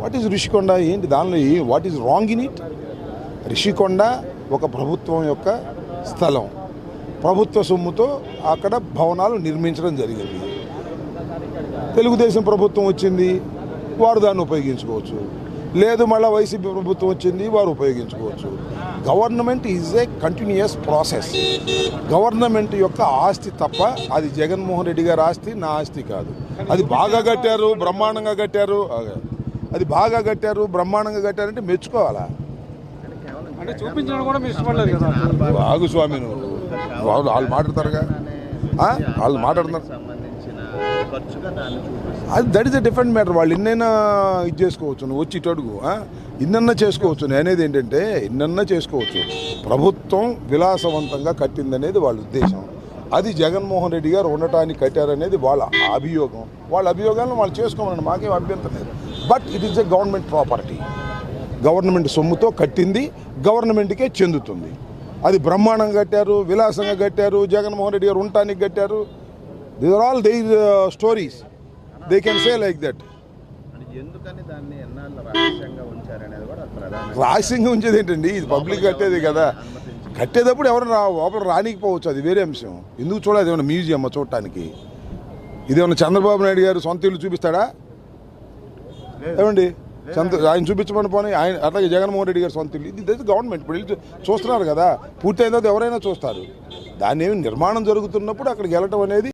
What is Rishikonda ఏంటి దానిలో what is wrong in it? Rishikonda ఒక ప్రభుత్వం యొక్క స్థలం, ప్రభుత్వ సొమ్ముతో అక్కడ భవనాలు నిర్మించడం జరిగింది. తెలుగుదేశం ప్రభుత్వం వచ్చింది, వారు దాన్ని ఉపయోగించుకోవచ్చు. లేదు మళ్ళీ వైసీపీ ప్రభుత్వం వచ్చింది, వారు ఉపయోగించుకోవచ్చు. Government is a continuous process. Government యొక్క ఆస్తి తప్ప అది జగన్మోహన్ రెడ్డి గారి ఆస్తి, నా ఆస్తి కాదు. అది బాగా కట్టారు, బ్రహ్మాండంగా కట్టారు, అది బాగా కట్టారు, బ్రహ్మాండంగా కట్టారంటే మెచ్చుకోవాలా? అంటే చూపించడం కూడా మీరు ఇష్టపడలేదు కదా? బాగు స్వామి, నువ్వు వాళ్ళు మాట్లాడతారుగా, వాళ్ళు మాట్లాడుతున్నారు. అది that is a different matter. వాళ్ళు ఇన్నైనా ఇది చేసుకోవచ్చు, నువ్వు వచ్చి ఇటు అడుగు, ఇన్నన్నా చేసుకోవచ్చు. నేను అనేది ఏంటంటే ఇన్నన్నా చేసుకోవచ్చు. ప్రభుత్వం విలాసవంతంగా కట్టిందనేది వాళ్ళ ఉద్దేశం. అది జగన్మోహన్ రెడ్డి గారు ఉండటానికి కట్టారనేది వాళ్ళ అభియోగం. వాళ్ళ అభియోగాలను వాళ్ళు చేసుకోమని మాకేం అభ్యంతరం లేదు. But it is a government property. Government సొమ్ముతో కట్టింది, గవర్నమెంట్కే చెందుతుంది. అది బ్రహ్మాండంగా కట్టారు, విలాసంగా కట్టారు, జగన్మోహన్ రెడ్డి గారు ఉండటానికి కట్టారు. These are all their stories. They can say like that. రహస్యంగా ఉంచేది ఏంటండి? ఇది పబ్లిక్ కట్టేది కదా. కట్టేటప్పుడు ఎవరు లోపల రానికపోవచ్చు, అది వేరే అంశం. ఎందుకు చూడాలి? ఏమన్నా మ్యూజియం చూడటానికి? ఇదేమన్నా చంద్రబాబు నాయుడు గారు సొంత ఇల్లు చూపిస్తాడా? ఏమండి, ఆయన చూపించమని పోనీ. ఆయన అట్లాగే జగన్మోహన్ రెడ్డి గారు సొంత ఇల్లు, ఇది గవర్నమెంట్ ఇప్పుడు వెళ్ళి చూస్తున్నారు కదా. పూర్తయిన తర్వాత ఎవరైనా చూస్తారు. దాన్ని ఏమి నిర్మాణం జరుగుతున్నప్పుడు అక్కడికి వెళ్ళటం అనేది